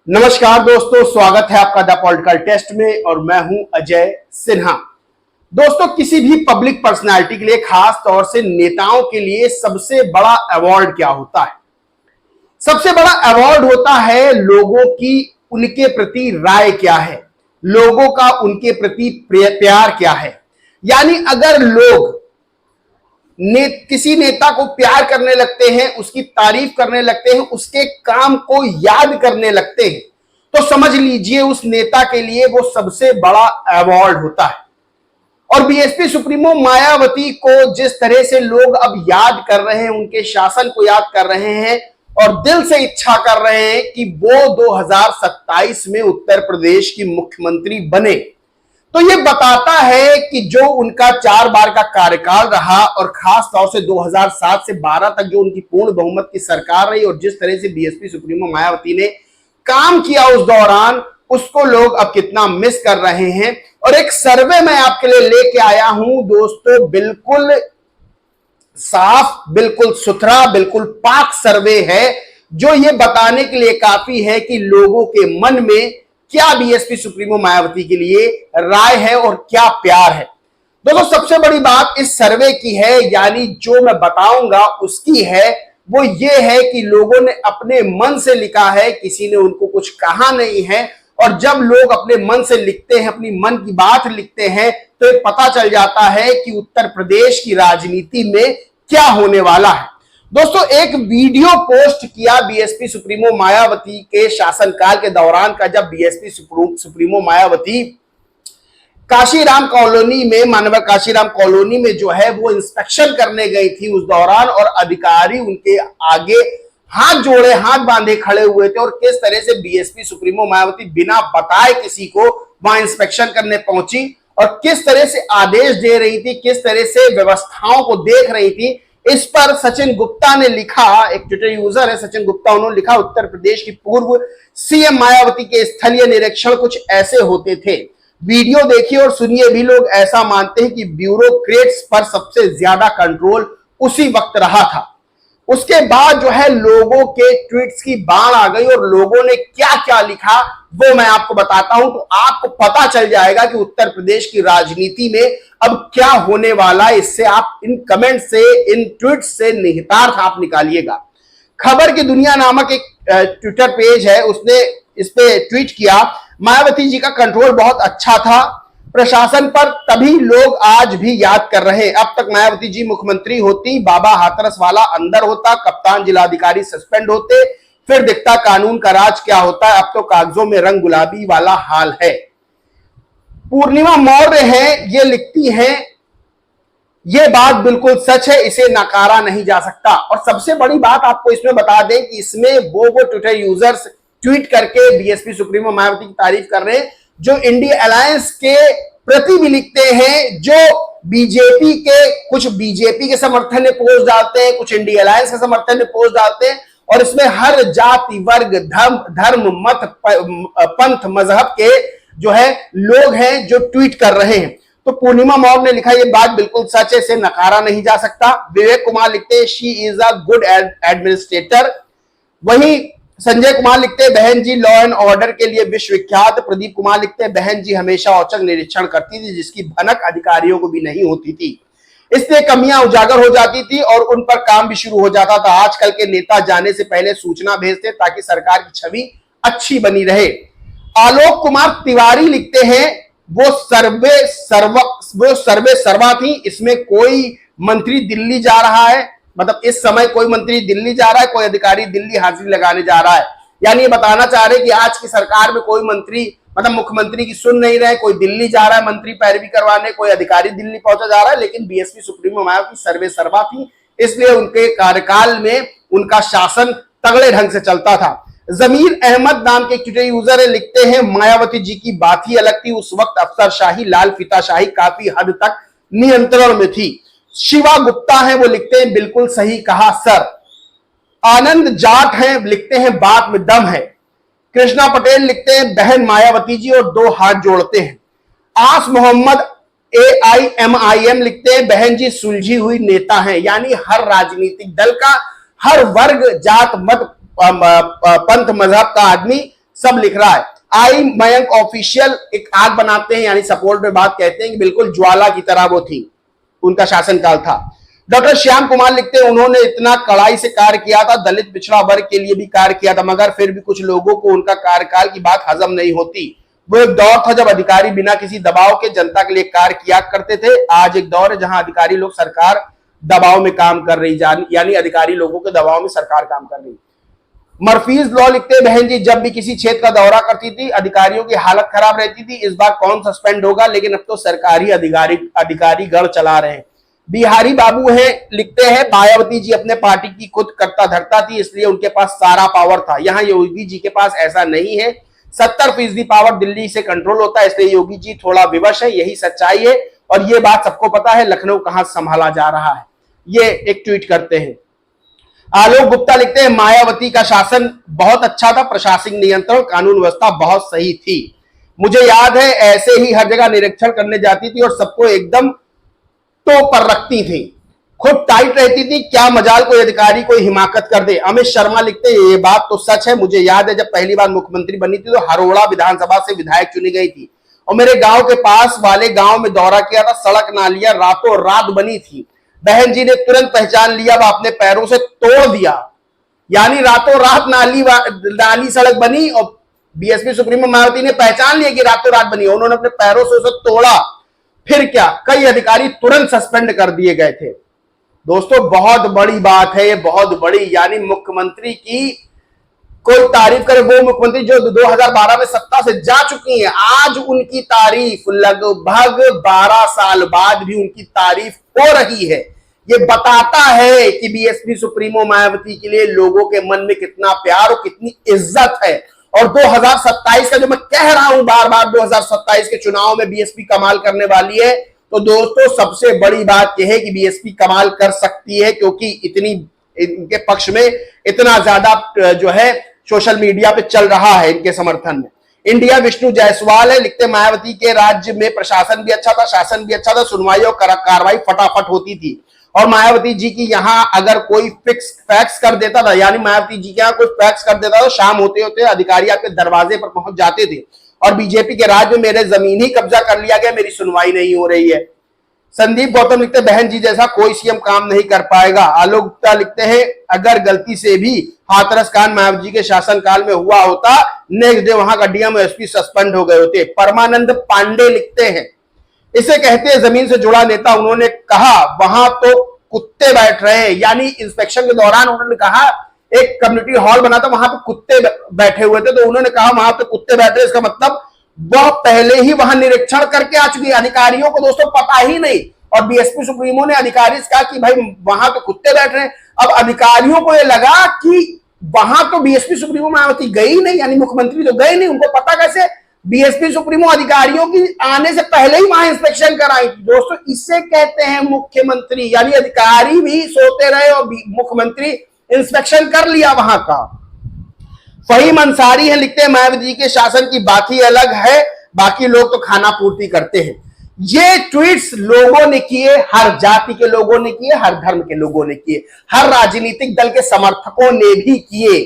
नमस्कार दोस्तों, स्वागत है आपका द पॉलिटिकल टेस्ट में और मैं हूं अजय सिन्हा। दोस्तों, किसी भी पब्लिक पर्सनालिटी के लिए, खास तौर से नेताओं के लिए सबसे बड़ा अवार्ड क्या होता है? सबसे बड़ा अवार्ड होता है लोगों की उनके प्रति राय क्या है, लोगों का उनके प्रति प्यार क्या है। यानी अगर लोग किसी नेता को प्यार करने लगते हैं, उसकी तारीफ करने लगते हैं, उसके काम को याद करने लगते हैं, तो समझ लीजिए उस नेता के लिए वो सबसे बड़ा अवार्ड होता है। और बीएसपी सुप्रीमो मायावती को जिस तरह से लोग अब याद कर रहे हैं, उनके शासन को याद कर रहे हैं और दिल से इच्छा कर रहे हैं कि वो 2027 में उत्तर प्रदेश की मुख्यमंत्री बने, तो ये बताता है कि जो उनका 4 बार का कार्यकाल रहा और खास तौर से 2007 से 12 तक जो उनकी पूर्ण बहुमत की सरकार रही और जिस तरह से बीएसपी सुप्रीमो मायावती ने काम किया उस दौरान, उसको लोग अब कितना मिस कर रहे हैं। और एक सर्वे मैं आपके लिए लेके आया हूं दोस्तों, बिल्कुल साफ, बिल्कुल सुथरा, बिल्कुल पाक सर्वे है, जो ये बताने के लिए काफी है कि लोगों के मन में क्या बीएसपी सुप्रीमो मायावती के लिए राय है और क्या प्यार है। दोस्तों, सबसे बड़ी बात इस सर्वे की है, यानी जो मैं बताऊंगा उसकी है, वो ये है कि लोगों ने अपने मन से लिखा है, किसी ने उनको कुछ कहा नहीं है। और जब लोग अपने मन से लिखते हैं, अपनी मन की बात लिखते हैं, तो ये पता चल जाता है कि उत्तर प्रदेश की राजनीति में क्या होने वाला है। दोस्तों, एक वीडियो पोस्ट किया बीएसपी सुप्रीमो मायावती के शासनकाल के दौरान का, जब BSP supremo Mayawati Kashiram colony में, मानव काशीराम कॉलोनी में जो है वो इंस्पेक्शन करने गई थी उस दौरान, और अधिकारी उनके आगे हाथ जोड़े, हाथ बांधे खड़े हुए थे। और किस तरह से बीएसपी सुप्रीमो मायावती बिना बताए किसी को वहां इंस्पेक्शन करने पहुंची और किस तरह से आदेश दे रही थी, किस तरह से व्यवस्थाओं को देख रही थी, इस पर सचिन गुप्ता ने लिखा, एक ट्विटर यूजर है सचिन गुप्ता, उन्होंने लिखा, उत्तर प्रदेश की पूर्व सीएम मायावती के स्थलीय निरीक्षण कुछ ऐसे होते थे। वीडियो देखिए और सुनिए भी, लोग ऐसा मानते हैं कि ब्यूरोक्रेट्स पर सबसे ज्यादा कंट्रोल उसी वक्त रहा था। उसके बाद जो है लोगों के ट्वीट्स की बाढ़ आ गई और लोगों ने क्या क्या लिखा वो मैं आपको बताता हूं, तो आपको पता चल जाएगा कि उत्तर प्रदेश की राजनीति में अब क्या होने वाला है। इससे आप इन कमेंट से, इन ट्वीट्स से निहितार्थ आप निकालिएगा। खबर की दुनिया नामक एक ट्विटर पेज है, उसने इस पे ट्वीट किया, मायावती जी का कंट्रोल बहुत अच्छा था प्रशासन पर, तभी लोग आज भी याद कर रहे हैं। अब तक मायावती जी मुख्यमंत्री होती, बाबा हाथरस वाला अंदर होता, कप्तान जिलाधिकारी सस्पेंड होते, फिर दिखता कानून का राज क्या होता है। अब तो कागजों में रंग गुलाबी वाला हाल है। पूर्णिमा मौर्य है, ये लिखती हैं, ये बात बिल्कुल सच है, इसे नकारा नहीं जा सकता। और सबसे बड़ी बात आपको इसमें बता दें कि इसमें वो ट्विटर यूजर्स ट्वीट करके बीएसपी सुप्रीमो मायावती की तारीफ कर रहे हैं जो इंडिया अलायंस के प्रति भी लिखते हैं, जो बीजेपी के, कुछ बीजेपी के समर्थन में पोस्ट डालते हैं, कुछ इंडिया अलायंस के समर्थन में पोस्ट डालते हैं, और इसमें हर जाति, वर्ग, धर्म, मत, पंथ, मजहब के जो है लोग हैं जो ट्वीट कर रहे हैं। तो पूर्णिमा मौर्य ने लिखा, ये बात बिल्कुल सच है, इसे नकारा नहीं जा सकता। विवेक कुमार लिखते हैं, she is a good administrator. वहीं संजय कुमार लिखते हैं, बहन जी लॉ एंड ऑर्डर के लिए विश्वविख्यात। प्रदीप कुमार लिखते हैं, बहन जी हमेशा औचक निरीक्षण करती थी, जिसकी भनक अधिकारियों को भी नहीं होती थी, इसलिए कमियां उजागर हो जाती थी और उन पर काम भी शुरू हो जाता था। आजकल के नेता जाने से पहले सूचना भेजते ताकि सरकार की छवि अच्छी बनी रहे। आलोक कुमार तिवारी लिखते हैं, वो सर्वे सर्वा थी, इसमें कोई मंत्री दिल्ली जा रहा है, मतलब इस समय कोई मंत्री दिल्ली जा रहा है, कोई अधिकारी दिल्ली हाजिरी लगाने जा रहा है। यानी ये बताना चाह रहे कि आज की सरकार में कोई मंत्री, मतलब मुख्यमंत्री की सुन नहीं रहे, कोई दिल्ली जा रहा है मंत्री पैरवी करवाने, कोई अधिकारी दिल्ली पहुंचा जा रहा है। लेकिन बीएसपी सुप्रीमो मायावती सर्वे सर्वा थी, इसलिए उनके कार्यकाल में उनका शासन तगड़े ढंग से चलता था। जमीर अहमद नाम के ट्विटर यूजर है, लिखते हैं, मायावती जी की बात ही अलग थी, उस वक्त अफसरशाही, लाल फीताशाही काफी हद तक नियंत्रण में थी। शिवा गुप्ता है, वो लिखते हैं, बिल्कुल सही कहा सर। आनंद जाट है, लिखते हैं, बात में दम है। कृष्णा पटेल लिखते हैं, बहन मायावती जी, और 2 हाथ जोड़ते हैं। आस मोहम्मद AIMIM लिखते हैं, बहन जी सुलझी हुई नेता हैं। यानी हर राजनीतिक दल का, हर वर्ग, जात, मत, पंथ मजहब का आदमी सब लिख रहा है। आई मयंक ऑफिशियल एक आग बनाते हैं, यानी सपोर्ट में बात कहते हैं कि बिल्कुल ज्वाला की तरह वो थी, उनका शासनकाल था। डॉक्टर श्याम कुमार लिखते हैं उन्होंने इतना कड़ाई से कार्य किया था, दलित पिछड़ा वर्ग के लिए भी कार्य किया था, मगर फिर भी कुछ लोगों को उनका कार्यकाल की बात हजम नहीं होती। वो एक दौर था जब अधिकारी बिना किसी दबाव के जनता के लिए कार्य किया करते थे। आज एक दौर है जहां अधिकारी लोग सरकार दबाव में काम कर रही, यानी अधिकारी लोगों के दबाव में सरकार काम कर रही। मर्फीज लॉ लिखते हैं बहन जी जब भी किसी क्षेत्र का दौरा करती थी अधिकारियों की हालत खराब रहती थी। इस बार कौन सस्पेंड होगा, लेकिन अब तो सरकारी अधिकारी गढ़ चला रहे हैं। बिहारी बाबू हैं लिखते हैं मायावती जी अपने पार्टी की खुद करता धरता थी, इसलिए उनके पास सारा पावर था। यहाँ योगी जी के पास ऐसा नहीं है। 70% पावर दिल्ली से कंट्रोल होता है, इसलिए योगी जी थोड़ा विवश है, यही सच्चाई है और ये बात सबको पता है। लखनऊ कहां संभाला जा रहा है, ये एक ट्वीट करते हैं। आलोक गुप्ता लिखते हैं मायावती का शासन बहुत अच्छा था, प्रशासनिक नियंत्रण कानून व्यवस्था बहुत सही थी। मुझे याद है ऐसे ही हर जगह निरीक्षण करने जाती थी और सबको एकदम तो पर रखती थी, खुद टाइट रहती थी, क्या मजाल कोई अधिकारी कोई हिमाकत कर दे। अमित शर्मा लिखते हैं ये बात तो सच है, मुझे याद है जब पहली बार मुख्यमंत्री बनी थी तो हरोड़ा विधानसभा से विधायक चुनी गई थी और मेरे गांव के पास वाले गांव में दौरा किया था, सड़क नालियां रातों रात बनी थी। बहन जी ने तुरंत पहचान लिया, वह अपने पैरों से तोड़ दिया, यानी रातों रात नाली सड़क बनी और बीएसपी सुप्रीमो मायावती ने पहचान लिया कि रातों रात बनी, उन्होंने अपने पैरों से उसे तोड़ा। फिर क्या, कई अधिकारी तुरंत सस्पेंड कर दिए गए थे। दोस्तों बहुत बड़ी बात है ये, बहुत बड़ी, यानी मुख्यमंत्री की कोई तारीफ करे वो मुख्यमंत्री जो 2012 में सत्ता से जा चुकी हैं, आज उनकी तारीफ लगभग 12 साल बाद भी उनकी तारीफ हो रही है। ये बताता है कि बीएसपी सुप्रीमो मायावती के लिए लोगों के मन में कितना प्यार और कितनी इज्जत है। और 2027 का जो मैं कह रहा हूं बार बार, 2027 के चुनाव में बीएसपी कमाल करने वाली है, तो दोस्तों सबसे बड़ी बात यह है कि बीएसपी कमाल कर सकती है, क्योंकि इतनी इनके पक्ष में इतना ज्यादा जो है सोशल मीडिया पे चल रहा है इनके समर्थन में। इंडिया विष्णु जायसवाल है लिखते मायावती के राज्य में प्रशासन भी अच्छा था, शासन भी अच्छा था, सुनवाई और कार्रवाई फटाफट होती थी। और मायावती जी की यहाँ अगर कोई फैक्स कर देता था, यानी मायावती जी के यहाँ कोई फैक्स कर देता था, शाम होते होते अधिकारी आपके दरवाजे पर पहुंच जाते थे। और बीजेपी के राज्य में मेरे जमीन ही कब्जा कर लिया गया, मेरी सुनवाई नहीं हो रही है। संदीप गौतम लिखते बहन जी जैसा कोई सीएम काम नहीं कर पाएगा। आलोक गुप्ता लिखते हैं अगर गलती से भी हाथरस कांड मायावती जी के शासनकाल में हुआ होता, नेक्स्ट डे वहां का डीएम एसपी सस्पेंड हो गए होते। परमानंद पांडे लिखते हैं इसे कहते हैं जमीन से जुड़ा नेता, उन्होंने कहा वहां तो कुत्ते बैठ रहे हैं, यानी इंस्पेक्शन के दौरान उन्होंने कहा एक कम्युनिटी हॉल बना था, वहां पे कुत्ते बैठे हुए थे, तो उन्होंने कहा वहां पे कुत्ते बैठे, इसका मतलब वह पहले ही वहां निरीक्षण करके आ चुकी है। अधिकारियों को दोस्तों पता ही नहीं, और बीएसपी सुप्रीमो ने अधिकारी से कहा कि भाई वहां तो कुत्ते बैठ रहे हैं। अब अधिकारियों को यह लगा कि वहां तो बीएसपी सुप्रीमो मायावती गई नहीं, यानी मुख्यमंत्री तो गए नहीं, उनको पता कैसे, बीएसपी सुप्रीमो अधिकारियों की आने से पहले ही वहां इंस्पेक्शन कराई। दोस्तों इसे कहते हैं मुख्यमंत्री, यानी अधिकारी भी सोते रहे और मुख्यमंत्री इंस्पेक्शन कर लिया वहां का। फहीम अंसारी है लिखते हैं मायावती जी के शासन की बात ही अलग है, बाकी लोग तो खाना पूर्ति करते हैं। ये ट्वीट्स लोगों ने किए, हर जाति के लोगों ने किए, हर धर्म के लोगों ने किए, हर राजनीतिक दल के समर्थकों ने भी किए,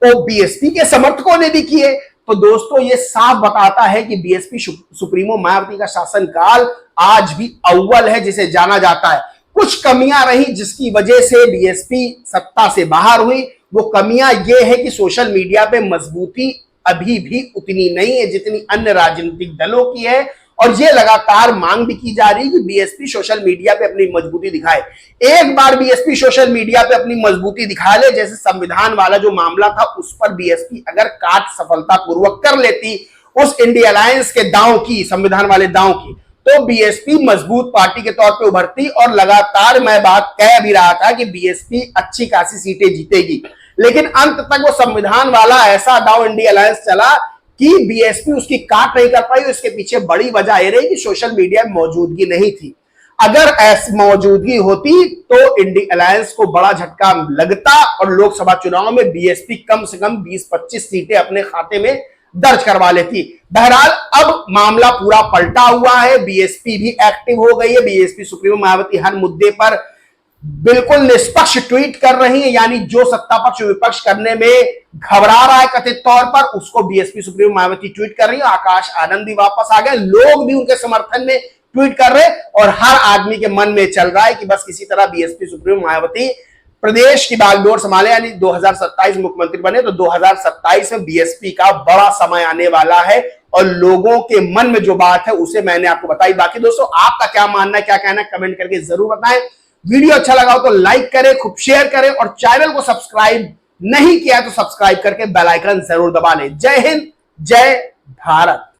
तो बीएसपी के समर्थकों ने भी किए। तो दोस्तों ये साफ बताता है कि बीएसपी सुप्रीमो मायावती का शासनकाल आज भी अव्वल है, जिसे जाना जाता है। कुछ कमियां रही जिसकी वजह से बीएसपी सत्ता से बाहर हुई, वो कमियां ये है कि सोशल मीडिया पे मजबूती अभी भी उतनी नहीं है जितनी अन्य राजनीतिक दलों की है, और ये लगातार मांग भी की जा रही है कि बीएसपी सोशल मीडिया पे अपनी मजबूती दिखाए। एक बार बीएसपी सोशल मीडिया पे अपनी मजबूती दिखा ले, जैसे संविधान वाला जो मामला था उस पर बीएसपी अगर काट सफलतापूर्वक कर लेती उस इंडिया अलायंस के दांव की, संविधान वाले दांव की, तो बीएसपी मजबूत पार्टी के तौर पे उभरती। और लगातार मैं बात कह भी रहा था कि बीएसपी अच्छी खासी सीटें जीतेगी, लेकिन अंत तक वो संविधान वाला ऐसा दांव इंडिया अलायंस चला कि बीएसपी उसकी काट नहीं कर पाई। इसके पीछे बड़ी वजह यह रही कि सोशल मीडिया में मौजूदगी नहीं थी। अगर ऐसी मौजूदगी होती तो इंडिया अलायंस को बड़ा झटका लगता और लोकसभा चुनाव में बीएसपी कम से कम 20-25 सीटें अपने खाते में दर्ज करवा लेती। बहरहाल अब मामला पूरा पलटा हुआ है, बीएसपी भी एक्टिव हो गई है। बीएसपी सुप्रीमो मायावती हर मुद्दे पर बिल्कुल निष्पक्ष ट्वीट कर रही है, यानी जो सत्ता पक्ष विपक्ष करने में घबरा रहा है कथित तौर पर, उसको बीएसपी सुप्रीमो मायावती ट्वीट कर रही है। आकाश आनंद भी वापस आ गए, लोग भी उनके समर्थन में ट्वीट कर रहे हैं और हर आदमी के मन में चल रहा है कि बस किसी तरह बीएसपी सुप्रीमो मायावती प्रदेश की बागडोर संभाले, यानी 2027 मुख्यमंत्री बने तो 2027 में बीएसपी का बड़ा समय आने वाला है और लोगों के मन में जो बात है उसे मैंने आपको बताई। बाकी दोस्तों आपका क्या मानना है, क्या कहना है, कमेंट करके जरूर बताएं। वीडियो अच्छा लगा हो तो लाइक करें, खूब शेयर करें और चैनल को सब्सक्राइब नहीं किया तो सब्सक्राइब करके बेल आइकन जरूर दबा लें। जय हिंद, जय भारत।